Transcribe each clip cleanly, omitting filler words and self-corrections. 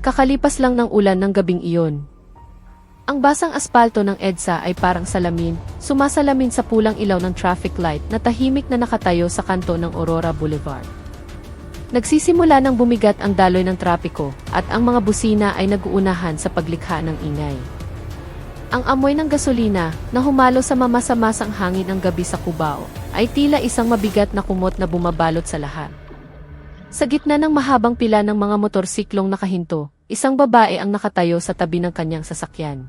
Kakalipas lang ng ulan ng gabing iyon. Ang basang aspalto ng EDSA ay parang salamin, sumasalamin sa pulang ilaw ng traffic light na tahimik na nakatayo sa kanto ng Aurora Boulevard. Nagsisimula ng bumigat ang daloy ng trapiko at ang mga busina ay nag-uunahan sa paglikha ng ingay. Ang amoy ng gasolina na humalo sa mamasa-masang hangin ng gabi sa Cubao ay tila isang mabigat na kumot na bumabalot sa lahat. Sa gitna ng mahabang pila ng mga motorsiklong nakahinto, isang babae ang nakatayo sa tabi ng kanyang sasakyan.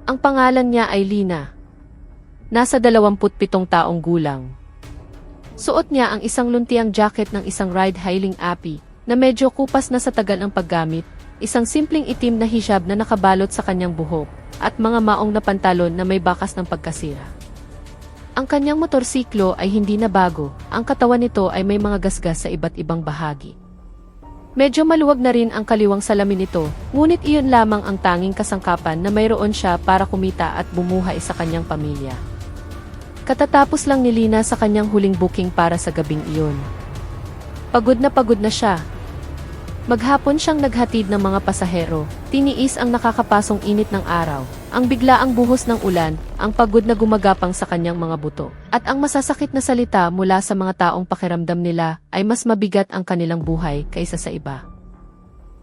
Ang pangalan niya ay Lina. Nasa 27 taong gulang. Suot niya ang isang luntiang jacket ng isang ride-hailing appy na medyo kupas na sa tagal ng paggamit, isang simpleng itim na hijab na nakabalot sa kanyang buhok, at mga maong na pantalon na may bakas ng pagkasira. Ang kanyang motorsiklo ay hindi na bago, ang katawan nito ay may mga gasgas sa iba't ibang bahagi. Medyo maluwag na rin ang kaliwang salamin nito, ngunit iyon lamang ang tanging kasangkapan na mayroon siya para kumita at bumuhay sa kanyang pamilya. Katatapos lang ni Lina sa kanyang huling booking para sa gabing iyon. Pagod na siya. Maghapon siyang naghatid ng mga pasahero, tiniis ang nakakapasong init ng araw, ang biglaang buhos ng ulan, ang pagod na gumagapang sa kanyang mga buto, at ang masasakit na salita mula sa mga taong pakiramdam nila ay mas mabigat ang kanilang buhay kaysa sa iba.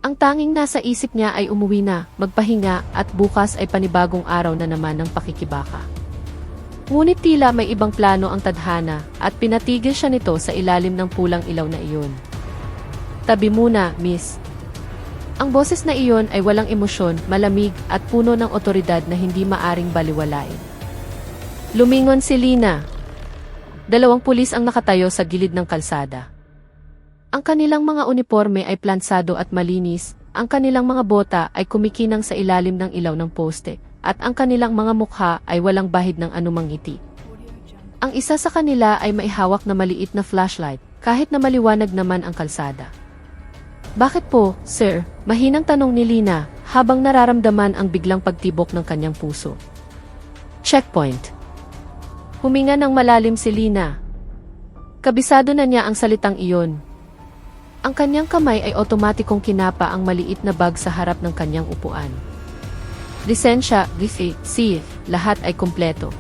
Ang tanging nasa isip niya ay umuwi na, magpahinga, at bukas ay panibagong araw na naman ng pakikibaka. Ngunit tila may ibang plano ang tadhana at pinatigil siya nito sa ilalim ng pulang ilaw na iyon. Tabi muna, miss. Ang boses na iyon ay walang emosyon, malamig at puno ng otoridad na hindi maaring baliwalain. Lumingon si Lina. 2 pulis ang nakatayo sa gilid ng kalsada. Ang kanilang mga uniforme ay plansado at malinis, ang kanilang mga bota ay kumikinang sa ilalim ng ilaw ng poste, at ang kanilang mga mukha ay walang bahid ng anumang ngiti. Ang isa sa kanila ay may hawak na maliit na flashlight, kahit na maliwanag naman ang kalsada. Bakit po, sir? Mahinang tanong ni Lina, habang nararamdaman ang biglang pagtibok ng kanyang puso. Checkpoint. Huminga ng malalim si Lina. Kabisado na niya ang salitang iyon. Ang kanyang kamay ay otomatikong kinapa ang maliit na bag sa harap ng kanyang upuan. Lisensya, receipt, lahat ay kumpleto.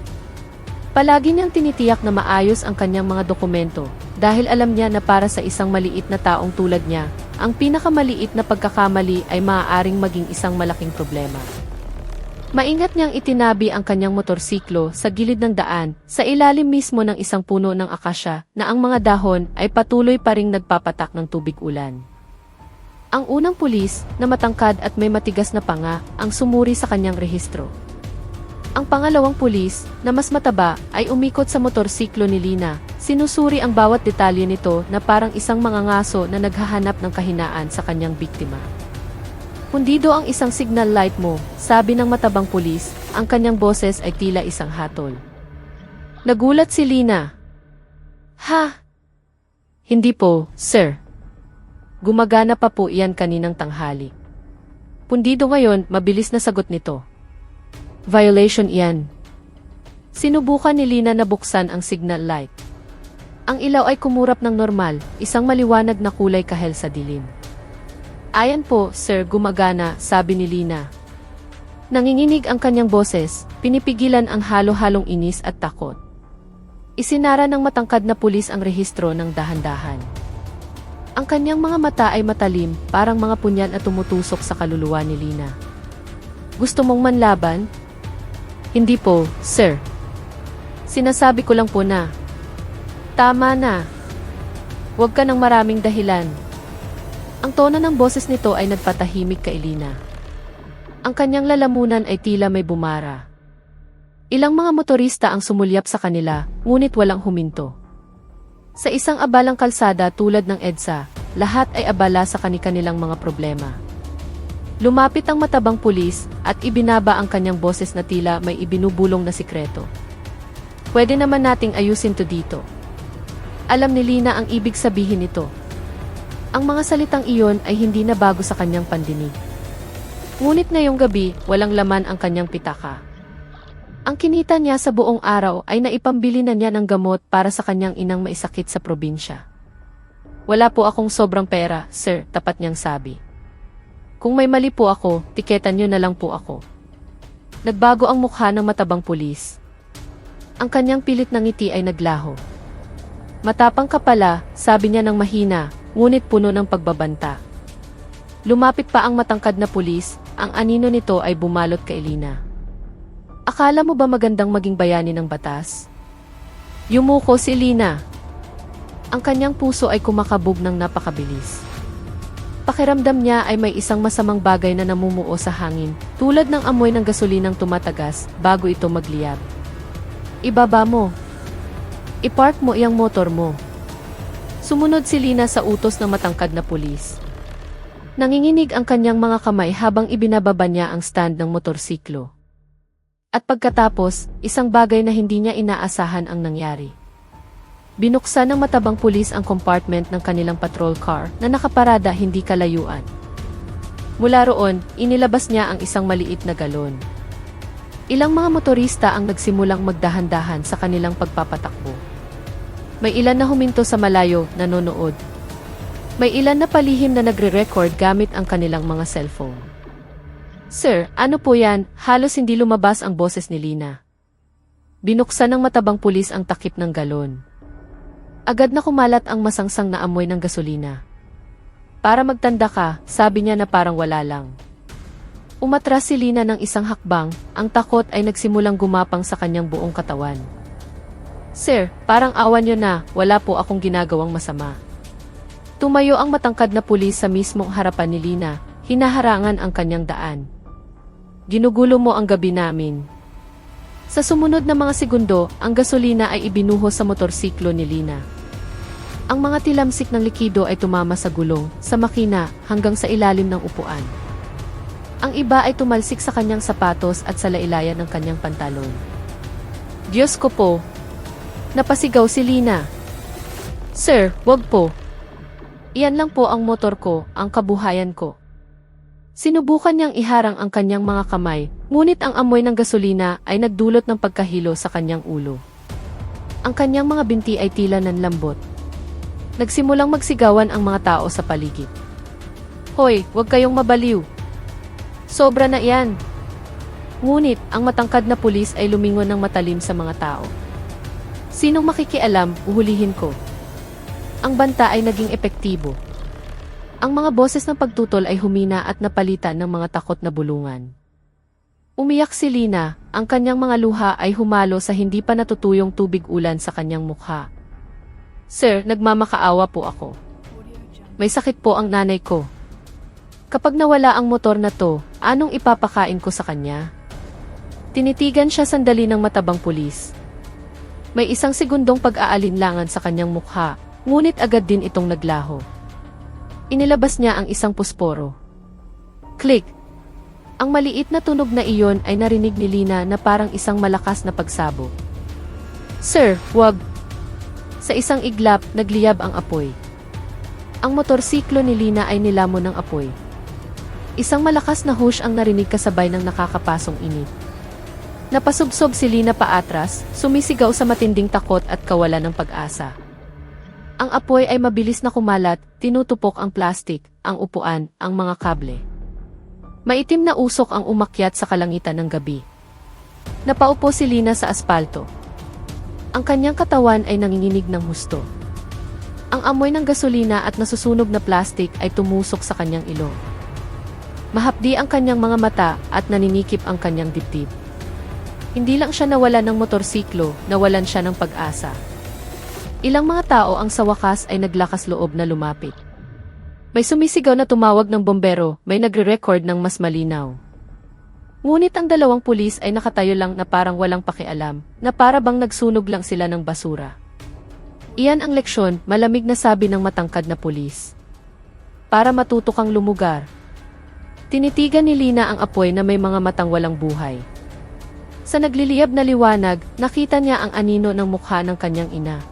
Palagi niyang tinitiyak na maayos ang kanyang mga dokumento, dahil alam niya na para sa isang maliit na taong tulad niya, ang pinakamaliit na pagkakamali ay maaaring maging isang malaking problema. Maingat niyang itinabi ang kanyang motorsiklo sa gilid ng daan, sa ilalim mismo ng isang puno ng akasya na ang mga dahon ay patuloy pa ring nagpapatak ng tubig ulan. Ang unang pulis, na matangkad at may matigas na panga, ang sumuri sa kanyang rehistro. Ang pangalawang pulis, na mas mataba, ay umikot sa motorsiklo ni Lina, sinusuri ang bawat detalye nito na parang isang mangangaso na naghahanap ng kahinaan sa kanyang biktima. Hundido ang isang signal light mo, sabi ng matabang pulis, ang kanyang boses ay tila isang hatol. Nagulat si Lina. Ha? Hindi po, sir. Gumagana pa po iyan kaninang tanghali. Pundido ngayon, mabilis na sagot nito. Violation iyan. Sinubukan ni Lina na buksan ang signal light. Ang ilaw ay kumurap ng normal, isang maliwanag na kulay kahel sa dilim. Ayan po, sir, gumagana, sabi ni Lina. Nanginginig ang kanyang boses, pinipigilan ang halo-halong inis at takot. Isinara ng matangkad na pulis ang rehistro ng dahan-dahan. Ang kanyang mga mata ay matalim, parang mga punyal na tumutusok sa kaluluwa ni Lina. Gusto mong manlaban? Hindi po, sir. Sinasabi ko lang po na. Tama na. Huwag ka ng maraming dahilan. Ang tono ng boses nito ay nagpatahimik kay Lina. Ang kanyang lalamunan ay tila may bumara. Ilang mga motorista ang sumulyap sa kanila, ngunit walang huminto. Sa isang abalang kalsada tulad ng EDSA, lahat ay abala sa kani-kanilang mga problema. Lumapit ang matabang pulis at ibinaba ang kanyang boses na tila may ibinubulong na sikreto. Pwede naman nating ayusin to dito. Alam ni Lina ang ibig sabihin nito. Ang mga salitang iyon ay hindi na bago sa kanyang pandinig. Ngunit ngayong gabi, walang laman ang kanyang pitaka. Ang kinita niya sa buong araw ay naipambili na niya ng gamot para sa kanyang inang maisakit sa probinsya. Wala po akong sobrang pera, sir, tapat niyang sabi. Kung may mali po ako, tiketan niyo na lang po ako. Nagbago ang mukha ng matabang pulis. Ang kanyang pilit na ngiti ay naglaho. Matapang ka pala, sabi niya ng mahina, ngunit puno ng pagbabanta. Lumapit pa ang matangkad na pulis, ang anino nito ay bumalot kay Lina. Akala mo ba magandang maging bayani ng batas? Yumuko si Lina. Ang kanyang puso ay kumakabog ng napakabilis. Pakiramdam niya ay may isang masamang bagay na namumuo sa hangin, tulad ng amoy ng gasolinang tumatagas bago ito magliyab. Ibaba mo. I-park mo iyang motor mo. Sumunod si Lina sa utos ng matangkad na pulis. Nanginginig ang kanyang mga kamay habang ibinababa niya ang stand ng motorsiklo. At pagkatapos, isang bagay na hindi niya inaasahan ang nangyari. Binuksan ng matabang pulis ang compartment ng kanilang patrol car na nakaparada hindi kalayuan. Mula roon, inilabas niya ang isang maliit na galon. Ilang mga motorista ang nagsimulang magdahan-dahan sa kanilang pagpapatakbo. May ilan na huminto sa malayo, nanonood. May ilan na palihim na nagre-record gamit ang kanilang mga cellphone. Sir, ano po yan? Halos hindi lumabas ang boses ni Lina. Binuksan ng matabang pulis ang takip ng galon. Agad na kumalat ang masangsang na amoy ng gasolina. Para magtanda ka, sabi niya na parang wala lang. Umatras si Lina ng isang hakbang, ang takot ay nagsimulang gumapang sa kanyang buong katawan. Sir, parang awan niyo na, wala po akong ginagawang masama. Tumayo ang matangkad na pulis sa mismong harapan ni Lina, hinaharangan ang kanyang daan. Ginugulo mo ang gabi namin. Sa sumunod na mga segundo, ang gasolina ay ibinuhos sa motorsiklo ni Lina. Ang mga tilamsik ng likido ay tumama sa gulong, sa makina, hanggang sa ilalim ng upuan. Ang iba ay tumalsik sa kanyang sapatos at sa lailayan ng kanyang pantalon. Diyos ko po! Napasigaw si Lina. Sir, wag po. Iyan lang po ang motor ko, ang kabuhayan ko. Sinubukan niyang iharang ang kanyang mga kamay, ngunit ang amoy ng gasolina ay nagdulot ng pagkahilo sa kanyang ulo. Ang kanyang mga binti ay tila nanlambot. Nagsimulang magsigawan ang mga tao sa paligid. Hoy, wag kayong mabaliw. Sobra na iyan. Ngunit, ang matangkad na pulis ay lumingon ng matalim sa mga tao. Sinong makikialam, uhulihin ko. Ang banta ay naging epektibo. Ang mga boses ng pagtutol ay humina at napalitan ng mga takot na bulungan. Umiyak si Lina, ang kanyang mga luha ay humalo sa hindi pa natutuyong tubig ulan sa kanyang mukha. Sir, nagmamakaawa po ako. May sakit po ang nanay ko. Kapag nawala ang motor na to, anong ipapakain ko sa kanya? Tinitigan siya sandali ng matabang pulis. May isang segundong pag-aalinlangan sa kanyang mukha, ngunit agad din itong naglaho. Inilabas niya ang isang pusporo. Click! Ang maliit na tunog na iyon ay narinig ni Lina na parang isang malakas na pagsabog. Sir, wag! Sa isang iglap, nagliyab ang apoy. Ang motorsiklo ni Lina ay nilamon ng apoy. Isang malakas na hush ang narinig kasabay ng nakakapasong init. Napasubsob si Lina paatras, sumisigaw sa matinding takot at kawalan ng pag-asa. Ang apoy ay mabilis na kumalat, tinutupok ang plastik, ang upuan, ang mga kable. Maitim na usok ang umakyat sa kalangitan ng gabi. Napaupo si Lina sa aspalto. Ang kanyang katawan ay nanginginig ng husto. Ang amoy ng gasolina at nasusunog na plastik ay tumusok sa kanyang ilong. Mahapdi ang kanyang mga mata at naninikip ang kanyang dibdib. Hindi lang siya nawalan ng motorsiklo, nawalan siya ng pag-asa. Ilang mga tao ang sa wakas ay naglakas loob na lumapit. May sumisigaw na tumawag ng bombero, may nagre-record ng mas malinaw. Ngunit ang dalawang pulis ay nakatayo lang na parang walang pakialam, na para bang nagsunog lang sila ng basura. Iyan ang leksyon, malamig na sabi ng matangkad na pulis. Para matuto kang lumugar. Tinitigan ni Lina ang apoy na may mga matang walang buhay. Sa nagliliyab na liwanag, nakita niya ang anino ng mukha ng kanyang ina.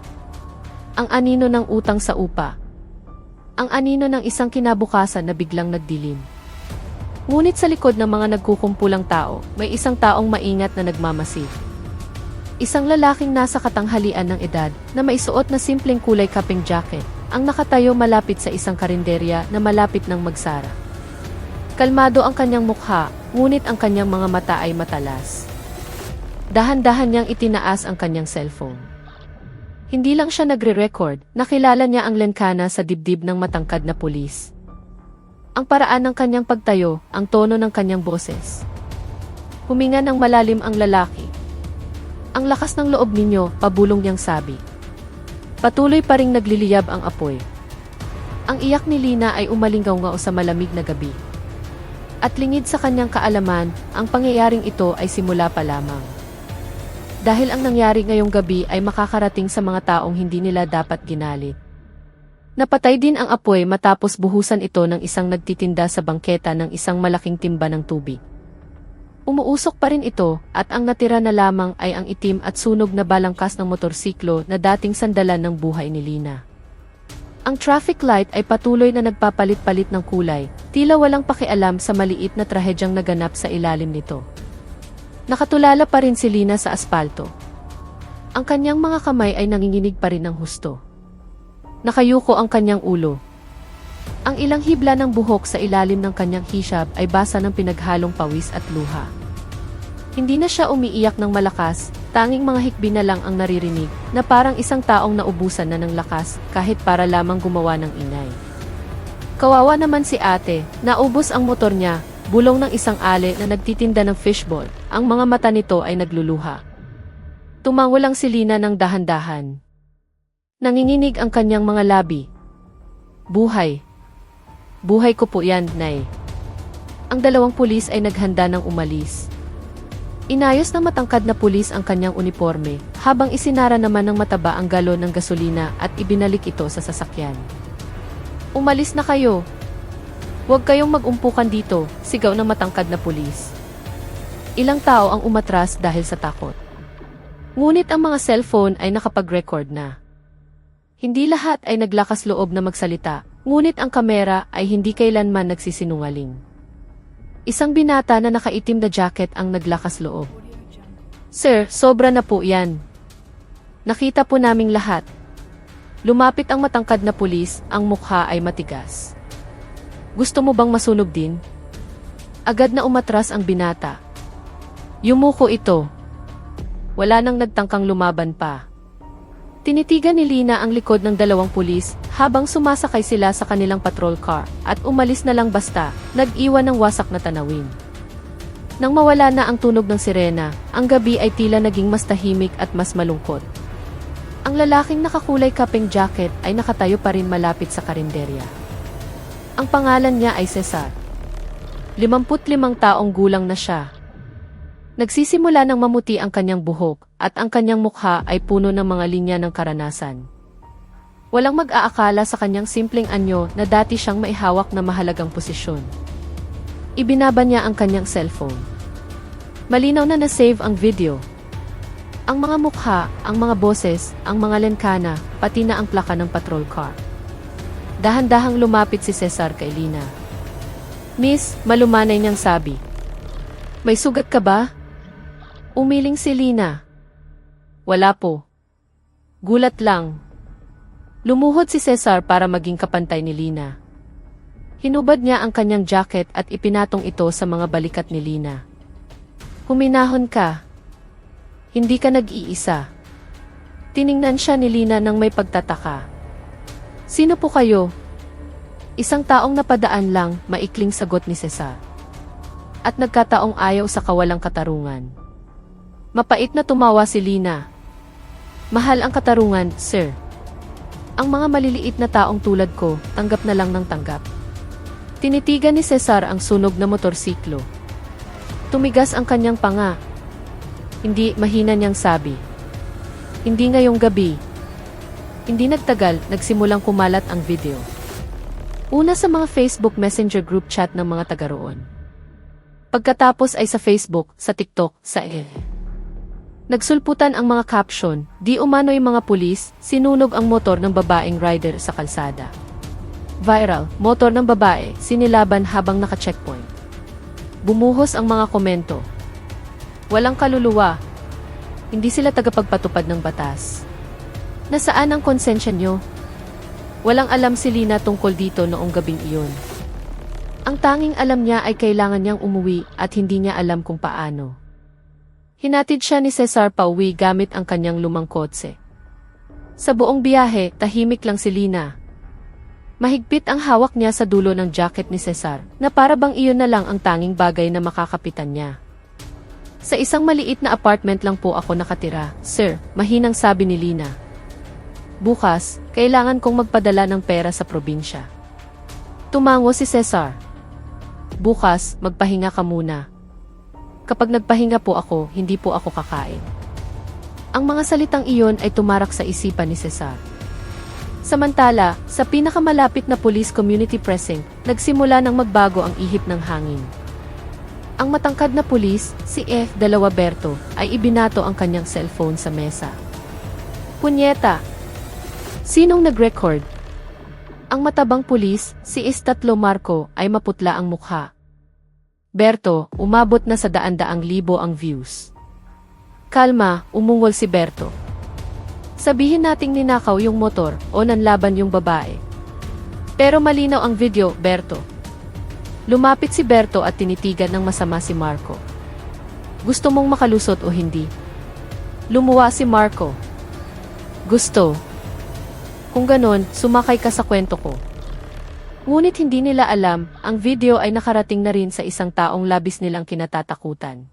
Ang anino ng utang sa upa. Ang anino ng isang kinabukasan na biglang nagdilim. Ngunit sa likod ng mga nagkukumpulang tao, may isang taong maingat na nagmamasid. Isang lalaking nasa katanghalian ng edad, na may suot na simpleng kulay kapeng jacket, ang nakatayo malapit sa isang karinderya na malapit ng magsara. Kalmado ang kanyang mukha, ngunit ang kanyang mga mata ay matalas. Dahan-dahan niyang itinaas ang kanyang cellphone. Hindi lang siya nagre-record, nakilala niya ang lenkana sa dibdib ng matangkad na pulis. Ang paraan ng kanyang pagtayo, ang tono ng kanyang boses. Huminga ng malalim ang lalaki. Ang lakas ng loob ninyo, pabulong niyang sabi. Patuloy pa ring nagliliyab ang apoy. Ang iyak ni Lina ay umalingaw-ngaw sa malamig na gabi. At lingid sa kanyang kaalaman, ang pangyayaring ito ay simula pa lamang. Dahil ang nangyari ngayong gabi ay makakarating sa mga taong hindi nila dapat ginalit. Napatay din ang apoy matapos buhusan ito ng isang nagtitinda sa bangketa ng isang malaking timba ng tubig. Umuusok pa rin ito at ang natira na lamang ay ang itim at sunog na balangkas ng motorsiklo na dating sandalan ng buhay ni Lina. Ang traffic light ay patuloy na nagpapalit-palit ng kulay, tila walang pakialam sa maliit na trahedyang naganap sa ilalim nito. Nakatulala pa rin si Lina sa aspalto. Ang kanyang mga kamay ay nanginginig pa rin ng husto. Nakayuko ang kanyang ulo. Ang ilang hibla ng buhok sa ilalim ng kanyang hijab ay basa ng pinaghalong pawis at luha. Hindi na siya umiiyak ng malakas, tanging mga hikbi na lang ang naririnig, na parang isang taong naubusan na ng lakas kahit para lamang gumawa ng ingay. Kawawa naman si ate, naubos ang motor niya, bulong ng isang ale na nagtitinda ng fishball, ang mga mata nito ay nagluluha. Tumango lang si Lina ng dahan-dahan. Nanginginig ang kanyang mga labi. Buhay. Buhay ko po yan, Nay. Ang dalawang pulis ay naghanda ng umalis. Inayos ng matangkad na pulis ang kanyang uniforme, habang isinara naman ng mataba ang galon ng gasolina at ibinalik ito sa sasakyan. Umalis na kayo. Huwag kayong mag-umpukan dito, sigaw ng matangkad na pulis. Ilang tao ang umatras dahil sa takot. Ngunit ang mga cellphone ay nakapag-record na. Hindi lahat ay naglakas loob na magsalita, ngunit ang kamera ay hindi kailanman nagsisinungaling. Isang binata na nakaitim na jacket ang naglakas loob. Sir, sobra na po yan. Nakita po naming lahat. Lumapit ang matangkad na pulis, ang mukha ay matigas. Gusto mo bang masunog din? Agad na umatras ang binata. Yumuko ito. Wala nang nagtangkang lumaban pa. Tinitigan ni Lina ang likod ng dalawang pulis habang sumasakay sila sa kanilang patrol car at umalis na lang basta, nag-iwan ng wasak na tanawin. Nang mawala na ang tunog ng sirena, ang gabi ay tila naging mas tahimik at mas malungkot. Ang lalaking nakakulay kapeng jacket ay nakatayo pa rin malapit sa karinderya. Ang pangalan niya ay Cesar. 55 taong gulang na siya. Nagsisimula ng mamuti ang kanyang buhok at ang kanyang mukha ay puno ng mga linya ng karanasan. Walang mag-aakala sa kanyang simpleng anyo na dati siyang maihawak na mahalagang posisyon. Ibinaba niya ang kanyang cellphone. Malinaw na na-save ang video. Ang mga mukha, ang mga boses, ang mga lenkana, pati na ang plaka ng patrol car. Dahan-dahang lumapit si Cesar kay Lina. Miss, malumanay niyang sabi. May sugat ka ba? Umiling si Lina. Wala po. Gulat lang. Lumuhod si Cesar para maging kapantay ni Lina. Hinubad niya ang kanyang jacket at ipinatong ito sa mga balikat ni Lina. Huminahon ka. Hindi ka nag-iisa. Tiningnan siya ni Lina nang may pagtataka. Sino po kayo? Isang taong napadaan lang, maikling sagot ni Cesar. At nagkataong ayaw sa kawalang katarungan. Mapait na tumawa si Lina. Mahal ang katarungan, sir. Ang mga maliliit na taong tulad ko, tanggap na lang ng tanggap. Tinitigan ni Cesar ang sunog na motorsiklo. Tumigas ang kanyang panga. Hindi, mahina niyang sabi. Hindi ngayong gabi. Hindi nagtagal, nagsimulang kumalat ang video. Una sa mga Facebook Messenger group chat ng mga taga roon. Pagkatapos ay sa Facebook, sa TikTok, sa Nagsulputan ang mga caption, di umano'y mga pulis, sinunog ang motor ng babaeng rider sa kalsada. Viral, motor ng babae, sinilaban habang naka-checkpoint. Bumuhos ang mga komento. Walang kaluluwa. Hindi sila tagapagpatupad ng batas. Nasaan ang konsensya nyo? Walang alam si Lina tungkol dito noong gabing iyon. Ang tanging alam niya ay kailangan niyang umuwi at hindi niya alam kung paano. Hinatid siya ni Cesar pauwi gamit ang kanyang lumang kotse. Sa buong biyahe, tahimik lang si Lina. Mahigpit ang hawak niya sa dulo ng jacket ni Cesar, na para bang iyon na lang ang tanging bagay na makakapitan niya. Sa isang maliit na apartment lang po ako nakatira, sir, mahinang sabi ni Lina. Bukas, kailangan kong magpadala ng pera sa probinsya. Tumango si Cesar. Bukas, magpahinga ka muna. Kapag nagpahinga po ako, hindi po ako kakain. Ang mga salitang iyon ay tumarak sa isipan ni Cesar. Samantala, sa pinakamalapit na police community precinct, nagsimula ng magbago ang ihip ng hangin. Ang matangkad na pulis, si F. Dalawaberto, ay ibinato ang kanyang cellphone sa mesa. Punyeta! Sinong nag-record? Ang matabang pulis, si Istatlo Marco, ay maputla ang mukha. Berto, umabot na sa daan-daang libo ang views. Kalma, umungol si Berto. Sabihin nating ninakaw yung motor o nanlaban yung babae. Pero malinaw ang video, Berto. Lumapit si Berto at tinitigan ng masama si Marco. Gusto mong makalusot o hindi? Lumuwa si Marco. Gusto. Kung ganon, sumakay ka sa kwento ko. Ngunit hindi nila alam, ang video ay nakarating na rin sa isang taong labis nilang kinatatakutan.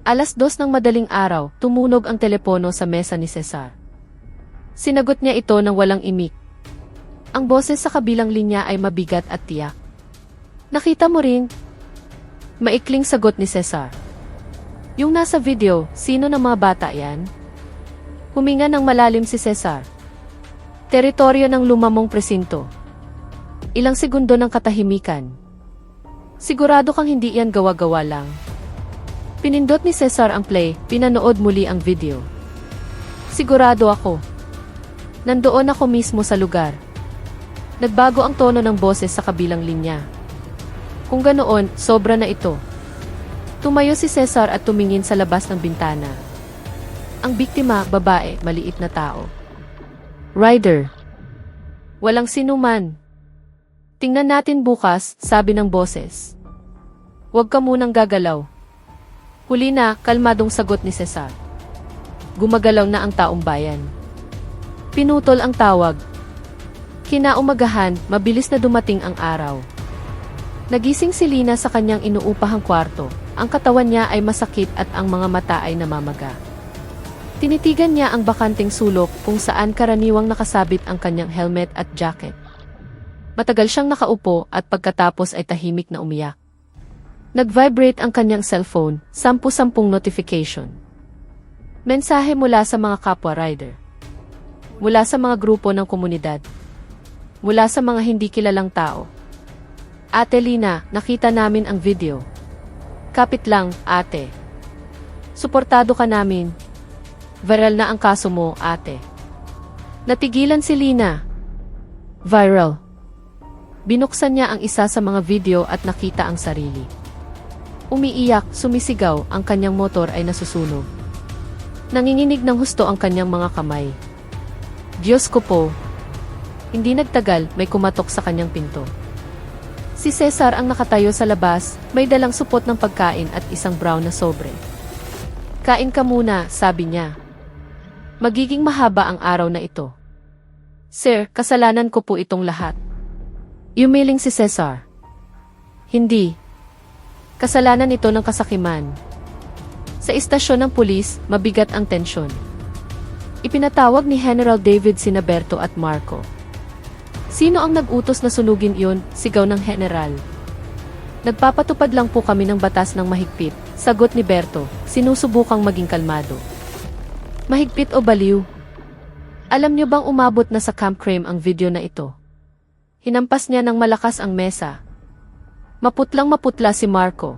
2:00 ng madaling araw, tumunog ang telepono sa mesa ni Cesar. Sinagot niya ito ng walang imik. Ang boses sa kabilang linya ay mabigat at tiyak. Nakita mo rin? Maikling sagot ni Cesar. Yung nasa video, sino ng mga bata yan? Huminga ng malalim si Cesar. Teritoryo ng lumamong presinto. Ilang segundo ng katahimikan. Sigurado kang hindi yan gawa-gawa lang. Pinindot ni Cesar ang play, pinanood muli ang video. Sigurado ako. Nandoon ako mismo sa lugar. Nagbago ang tono ng boses sa kabilang linya. Kung ganoon, sobra na ito. Tumayo si Cesar at tumingin sa labas ng bintana. Ang biktima, babae, maliit na tao. Rider. Walang sinuman. Tingnan natin bukas, sabi ng boses. Huwag ka munang gagalaw. Huli na, kalmadong sagot ni Cesar. Gumagalaw na ang taong bayan. Pinutol ang tawag. Kinaumagahan, mabilis na dumating ang araw. Nagising si Lina sa kanyang inuupahang kwarto. Ang katawan niya ay masakit at ang mga mata ay namamaga. Tinitigan niya ang bakanting sulok kung saan karaniwang nakasabit ang kanyang helmet at jacket. Matagal siyang nakaupo at pagkatapos ay tahimik na umiyak. Nag-vibrate ang kanyang cellphone, 10-10 notification. Mensahe mula sa mga kapwa rider. Mula sa mga grupo ng komunidad. Mula sa mga hindi kilalang tao. Ate Lina, nakita namin ang video. Kapit lang, ate. Suportado ka namin. Viral na ang kaso mo, ate. Natigilan si Lina. Viral. Binuksan niya ang isa sa mga video at nakita ang sarili. Umiiyak, sumisigaw, ang kanyang motor ay nasusunog. Nanginginig ng husto ang kanyang mga kamay. Diyos ko po. Hindi nagtagal, may kumatok sa kanyang pinto. Si Cesar ang nakatayo sa labas, may dalang supot ng pagkain at isang brown na sobre. Kain ka muna, sabi niya. Magiging mahaba ang araw na ito. Sir, kasalanan ko po itong lahat. Yumiling si Cesar. Hindi. Kasalanan ito ng kasakiman. Sa istasyon ng pulis, mabigat ang tensyon. Ipinatawag ni General David sina Berto at Marco. Sino ang nag-utos na sunugin iyon? Sigaw ng General. Nagpapatupad lang po kami ng batas ng mahigpit, sagot ni Berto, sinusubukang maging kalmado. Mahigpit o baliw? Alam niyo bang umabot na sa Camp Crame ang video na ito? Hinampas niya ng malakas ang mesa. Maputlang maputla si Marco.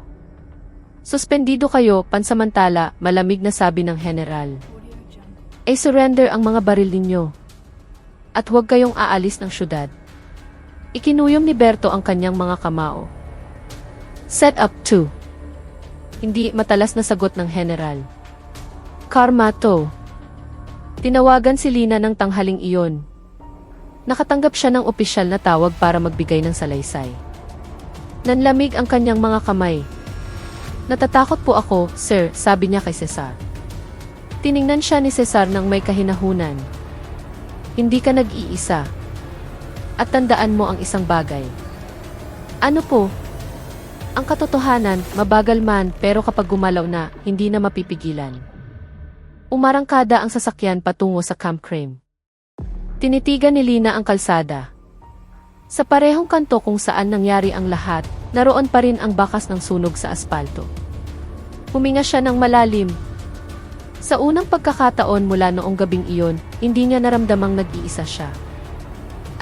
Suspendido kayo, pansamantala, malamig na sabi ng General. Surrender ang mga baril ninyo. At huwag kayong aalis ng syudad. Ikinuyom ni Berto ang kanyang mga kamao. Set up 2. Hindi matalas na sagot ng General. Karma to. Tinawagan si Lina ng tanghaling iyon. Nakatanggap siya ng opisyal na tawag para magbigay ng salaysay. Nanlamig ang kanyang mga kamay. Natatakot po ako, sir, sabi niya kay Cesar. Tiningnan siya ni Cesar nang may kahinahunan. Hindi ka nag-iisa. At tandaan mo ang isang bagay. Ano po? Ang katotohanan, mabagal man pero kapag gumalaw na, hindi na mapipigilan. Umarangkada ang sasakyan patungo sa Camp Crame. Tinitigan ni Lina ang kalsada. Sa parehong kanto kung saan nangyari ang lahat, naroon pa rin ang bakas ng sunog sa aspalto. Huminga siya ng malalim. Sa unang pagkakataon mula noong gabing iyon, hindi niya naramdamang nag-iisa siya.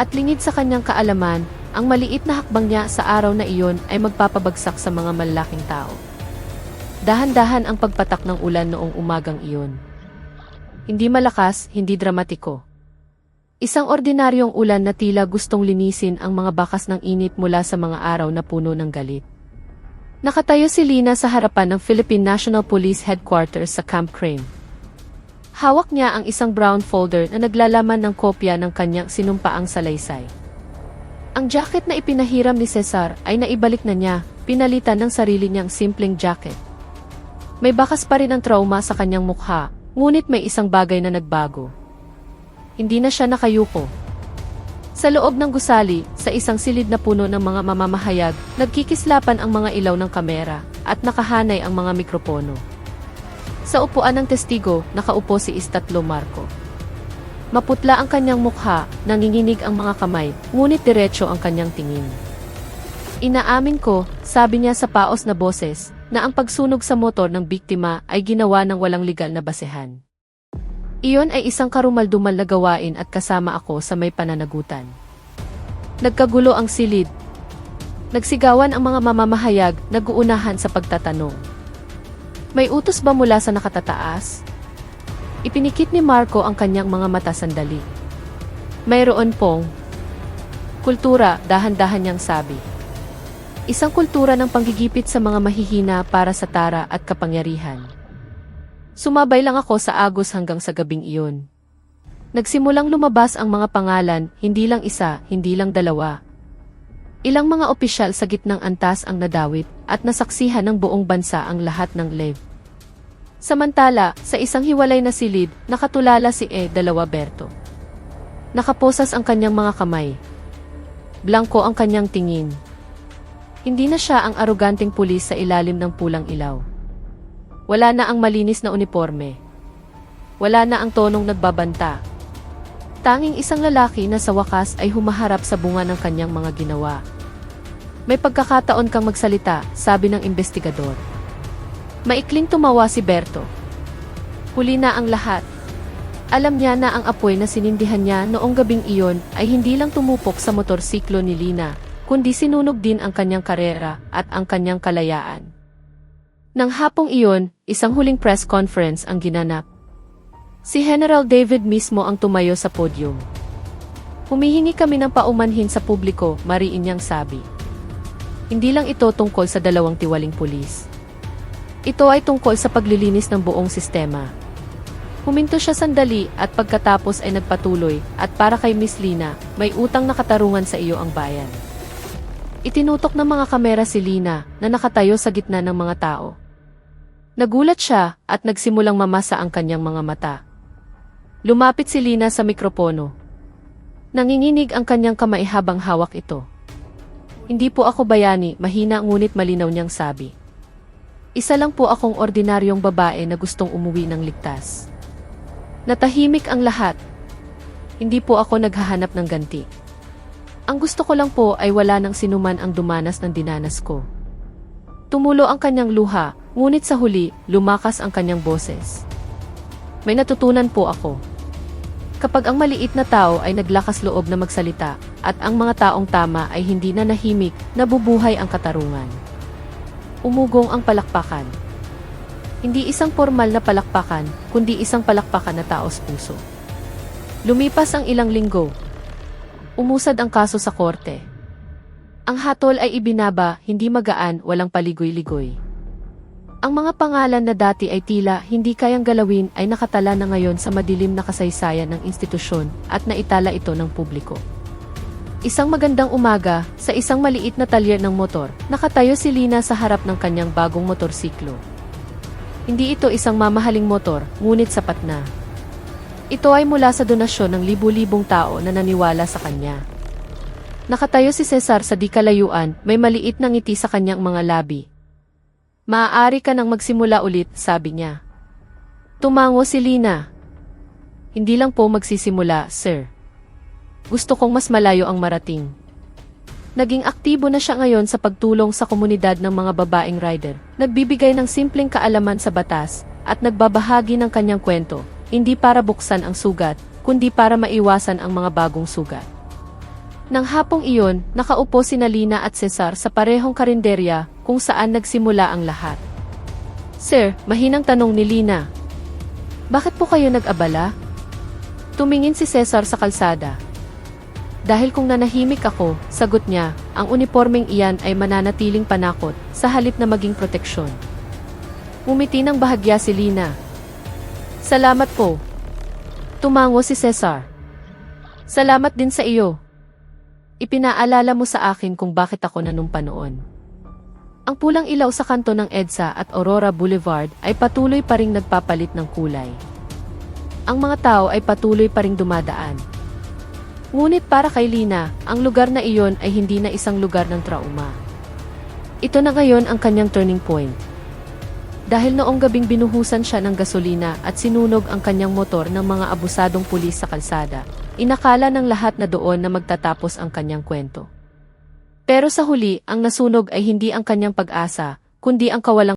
At lingid sa kanyang kaalaman, ang maliit na hakbang niya sa araw na iyon ay magpapabagsak sa mga malalaking tao. Dahan-dahan ang pagpatak ng ulan noong umagang iyon. Hindi malakas, hindi dramatiko. Isang ordinaryong ulan na tila gustong linisin ang mga bakas ng init mula sa mga araw na puno ng galit. Nakatayo si Lina sa harapan ng Philippine National Police Headquarters sa Camp Crame. Hawak niya ang isang brown folder na naglalaman ng kopya ng kanyang sinumpaang salaysay. Ang jacket na ipinahiram ni Cesar ay naibalik na niya, pinalitan ng sarili niyang simpleng jacket. May bakas pa rin ang trauma sa kanyang mukha, ngunit may isang bagay na nagbago. Hindi na siya nakayuko. Sa loob ng gusali, sa isang silid na puno ng mga mamamahayag, nagkikislapan ang mga ilaw ng kamera, at nakahanay ang mga mikropono. Sa upuan ng testigo, nakaupo si Istatlo Marco. Maputla ang kanyang mukha, nanginginig ang mga kamay, ngunit diretso ang kanyang tingin. Inaamin ko, sabi niya sa paos na boses, na ang pagsunog sa motor ng biktima ay ginawa ng walang legal na basehan. Iyon ay isang karumaldumal na gawain at kasama ako sa may pananagutan. Nagkagulo ang silid. Nagsigawan ang mga mamamahayag, nag-uunahan sa pagtatanong. May utos ba mula sa nakatataas? Ipinikit ni Marco ang kanyang mga mata sandali. Mayroon pong kultura, dahan-dahan niyang sabi. Isang kultura ng panggigipit sa mga mahihina para sa tara at kapangyarihan. Sumabay lang ako sa agos hanggang sa gabing iyon. Nagsimulang lumabas ang mga pangalan, hindi lang isa, hindi lang dalawa. Ilang mga opisyal sa gitnang antas ang nadawit at nasaksihan ng buong bansa ang lahat ng live. Samantala, sa isang hiwalay na silid, nakatulala si Dalawaberto. Nakaposas ang kanyang mga kamay. Blanko ang kanyang tingin. Hindi na siya ang aroganteng pulis sa ilalim ng pulang ilaw. Wala na ang malinis na uniforme. Wala na ang tonong nagbabanta. Tanging isang lalaki na sa wakas ay humaharap sa bunga ng kanyang mga ginawa. May pagkakataon kang magsalita, sabi ng investigador. Maikling tumawa si Berto. Huli na ang lahat. Alam niya na ang apoy na sinindihan niya noong gabing iyon ay hindi lang tumupok sa motorsiklo ni Lina, kundi sinunog din ang kanyang karera at ang kanyang kalayaan. Nang hapong iyon, isang huling press conference ang ginanap. Si General David mismo ang tumayo sa podium. Humihingi kami ng paumanhin sa publiko, mariin niyang sabi. Hindi lang ito tungkol sa dalawang tiwaling pulis. Ito ay tungkol sa paglilinis ng buong sistema. Huminto siya sandali at pagkatapos ay nagpatuloy at para kay Miss Lina, may utang na katarungan sa iyo ang bayan. Itinutok ng mga kamera si Lina na nakatayo sa gitna ng mga tao. Nagulat siya at nagsimulang mamasa ang kanyang mga mata. Lumapit si Lina sa mikropono. Nanginginig ang kanyang kamay habang hawak ito. Hindi po ako bayani, mahina ngunit malinaw niyang sabi. Isa lang po akong ordinaryong babae na gustong umuwi ng ligtas. Natahimik ang lahat. Hindi po ako naghahanap ng ganti. Ang gusto ko lang po ay wala nang sinuman ang dumanas ng dinanas ko. Tumulo ang kanyang luha, ngunit sa huli, lumakas ang kanyang boses. May natutunan po ako. Kapag ang maliit na tao ay naglakas loob na magsalita, at ang mga taong tama ay hindi na nahimik, nabubuhay ang katarungan. Umugong ang palakpakan. Hindi isang formal na palakpakan, kundi isang palakpakan na taos puso. Lumipas ang ilang linggo. Umusad ang kaso sa korte. Ang hatol ay ibinaba, hindi magaan, walang paligoy-ligoy. Ang mga pangalan na dati ay tila hindi kayang galawin ay nakatala na ngayon sa madilim na kasaysayan ng institusyon at naitala ito ng publiko. Isang magandang umaga, sa isang maliit na talyer ng motor, nakatayo si Lina sa harap ng kanyang bagong motorsiklo. Hindi ito isang mamahaling motor, ngunit sapat na. Ito ay mula sa donasyon ng libu-libong tao na naniwala sa kanya. Nakatayo si Cesar sa di kalayuan, may maliit na ngiti sa kanyang mga labi. "Maaari ka nang magsimula ulit," sabi niya. Tumango si Lina. "Hindi lang po magsisimula, sir. Gusto kong mas malayo ang marating." Naging aktibo na siya ngayon sa pagtulong sa komunidad ng mga babaeng rider, nagbibigay ng simpleng kaalaman sa batas, at nagbabahagi ng kanyang kwento, hindi para buksan ang sugat, kundi para maiwasan ang mga bagong sugat. Nang hapong iyon, nakaupo sina Lina at Cesar sa parehong karinderya, kung saan nagsimula ang lahat. "Sir," mahinang tanong ni Lina. "Bakit po kayo nag-abala?" Tumingin si Cesar sa kalsada. "Dahil kung nanahimik ako," sagot niya, "ang unipormeng iyan ay mananatiling panakot, sa halip na maging proteksyon." Umiti ng bahagya si Lina. "Salamat po." Tumango si Cesar. "Salamat din sa iyo. Ipinaalala mo sa akin kung bakit ako nanumpa noon." Ang pulang ilaw sa kanto ng EDSA at Aurora Boulevard ay patuloy pa ring nagpapalit ng kulay. Ang mga tao ay patuloy pa ring dumadaan. Ngunit para kay Lina, ang lugar na iyon ay hindi na isang lugar ng trauma. Ito na ngayon ang kanyang turning point. Dahil noong gabing binuhusan siya ng gasolina at sinunog ang kanyang motor ng mga abusadong pulis sa kalsada, inakala ng lahat na doon na magtatapos ang kanyang kwento. Pero sa huli, ang nasunog ay hindi ang kanyang pag-asa, kundi ang kawalang